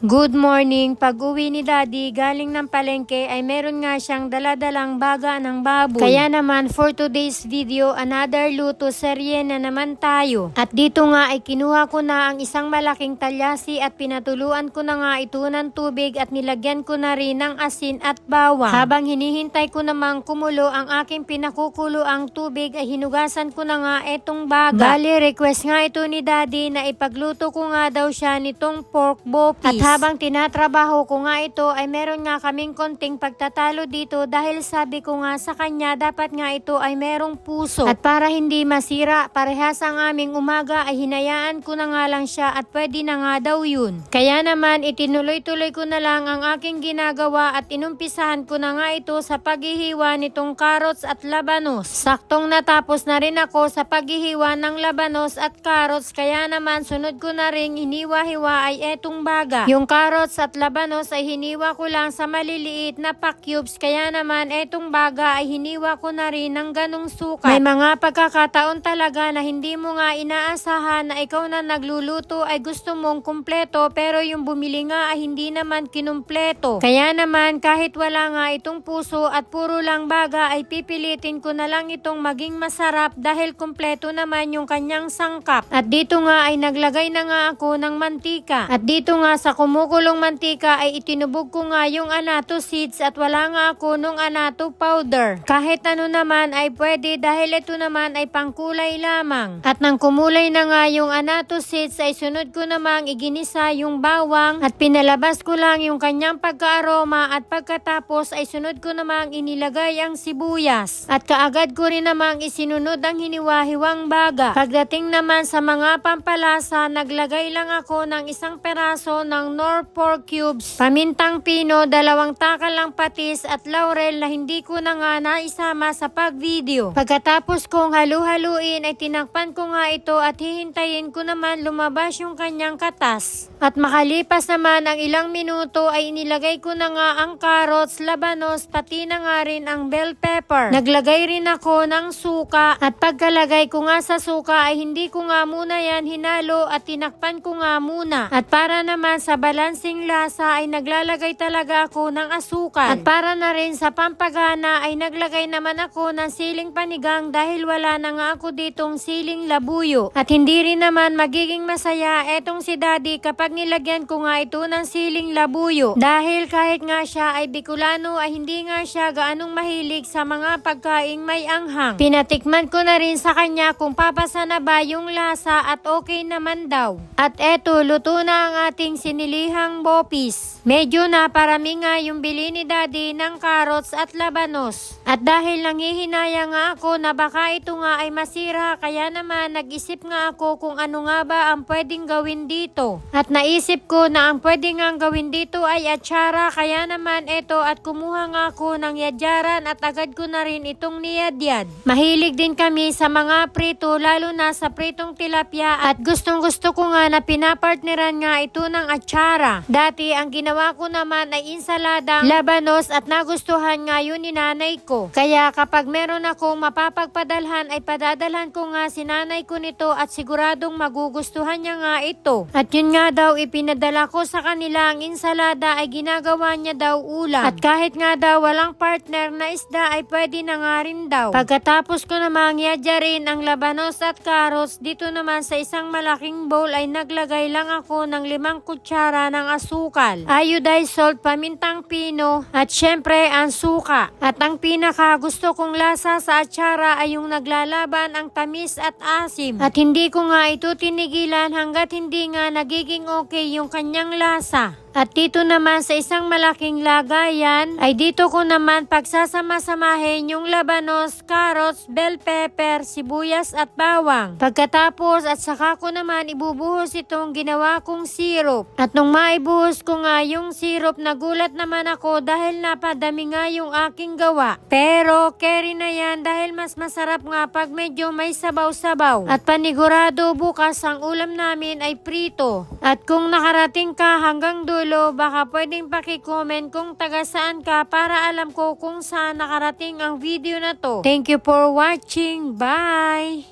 Good morning! Pag-uwi ni Daddy galing ng palengke ay meron nga siyang daladalang baga ng baboy. Kaya naman for today's video, another luto serye na naman tayo. At dito nga ay kinuha ko na ang isang malaking talyasi at pinatuluan ko na nga ito ng tubig at nilagyan ko na rin ng asin at bawang. Habang hinihintay ko namang kumulo ang aking pinakukulo ang tubig ay hinugasan ko na nga etong baga. Bali, request nga ito ni Daddy na ipagluto ko nga daw siya nitong pork bopis. At habang tinatrabaho ko nga ito ay meron nga kaming konting pagtatalo dito dahil sabi ko nga sa kanya dapat nga ito ay merong puso. At para hindi masira parehas ang aming umaga ay hinayaan ko na nga lang siya at pwede na nga daw yun. Kaya naman itinuloy-tuloy ko na lang ang aking ginagawa at inumpisahan ko na nga ito sa paghihiwa nitong carrots at labanos. Saktong natapos na rin ako sa paghihiwa ng labanos at carrots kaya naman sunod ko na ring hiniwa-hiwa ay etong baga. Yung carrots at labanos ay hiniwa ko lang sa maliliit na pa-cubes kaya naman etong baga ay hiniwa ko na rin ng ganong sukat. May mga pagkakataon talaga na hindi mo nga inaasahan na ikaw na nagluluto ay gusto mong kumpleto pero yung bumili nga ay hindi naman kinumpleto. Kaya naman kahit wala nga itong puso at puro lang baga ay pipilitin ko na lang itong maging masarap dahil kumpleto naman yung kanyang sangkap. At dito nga ay naglagay na nga ako ng mantika. At dito nga sa kumukulong mantika ay itinubog ko nga yung annatto seeds at wala nga ako nung annatto powder. Kahit ano naman ay pwede dahil ito naman ay pangkulay lamang. At nang kumulay na nga yung annatto seeds ay sunod ko namang iginisa yung bawang at pinalabas ko lang yung kanyang pagka-aroma at pagkatapos ay sunod ko namang inilagay ang sibuyas. At kaagad ko rin namang isinunod ang hiniwa-hiwang baga. Pagdating naman sa mga pampalasa, naglagay lang ako ng isang peraso ng Knorr pork cubes, pamintang pino, 2 takalang patis at laurel na hindi ko na nga naisama sa pag-video. Pagkatapos kong halu-haluin ay tinakpan ko nga ito at hihintayin ko naman lumabas yung kanyang katas. At makalipas naman ang ilang minuto ay inilagay ko na nga ang carrots, labanos, pati na nga rin ang bell pepper. Naglagay rin ako ng suka at pagkalagay ko nga sa suka ay hindi ko nga muna yan hinalo at tinakpan ko nga muna. At para naman sa balansing lasa ay naglalagay talaga ako ng asukal. At para na rin sa pampagana ay naglagay naman ako ng siling panigang dahil wala na nga ako ditong siling labuyo. At hindi rin naman magiging masaya etong si Daddy kapag nilagyan ko nga ito ng siling labuyo. Dahil kahit nga siya ay Bicolano ay hindi nga siya gaanong mahilig sa mga pagkaing may anghang. Pinatikman ko na rin sa kanya kung papasa na ba yung lasa at okay naman daw. At eto, luto na ang ating sinilihang bopis. Medyo na parami nga yung bili ni Daddy ng carrots at labanos. At dahil nangihinaya nga ako na baka ito nga ay masira kaya naman nag-isip nga ako kung ano nga ba ang pwedeng gawin dito. At naisip ko na ang pwedeng nga gawin dito ay atsara kaya naman ito at kumuha nga ako ng yadyaran at agad ko na rin itong niyadyad. Mahilig din kami sa mga prito lalo na sa pritong tilapia at gustong gusto ko nga na pinapartneran nga ito ng atsara. Dati ang ginawa ko naman ay insaladang labanos at nagustuhan nga yun ni nanay ko. Kaya kapag meron akong mapapagpadalhan ay padadalhan ko nga si nanay ko nito at siguradong magugustuhan niya nga ito. At yun nga daw ipinadala ko sa kanila ang insalada ay ginagawa niya daw ulam. At kahit nga daw walang partner na isda ay pwede na nga rin daw. Pagkatapos ko namang yadyarin ang labanos at carrots, dito naman sa isang malaking bowl ay naglagay lang ako ng 5 kutsara ng asukal, iodized salt, pamintang pino at syempre ang suka. At ang pinaka gusto kong lasa sa atsara ay yung naglalaban ang tamis at asim. At hindi ko nga ito tinigilan hanggat hindi nga nagiging okay yung kanyang lasa. At dito naman sa isang malaking lagayan ay dito ko naman pagsasama-samahin yung labanos, carrots, bell pepper, sibuyas at bawang. Pagkatapos at saka ko naman ibubuhos itong ginawa kong syrup. At nung maibuhos ko nga yung syrup nagulat naman ako dahil napadami nga yung aking gawa. Pero carry na yan dahil mas masarap nga pag medyo may sabaw-sabaw. At panigurado bukas ang ulam namin ay prito. At kung nakarating ka hanggang dulo baka pwedeng paki-comment kung taga saan ka para alam ko kung saan nakarating ang video na to. Thank you for watching. Bye!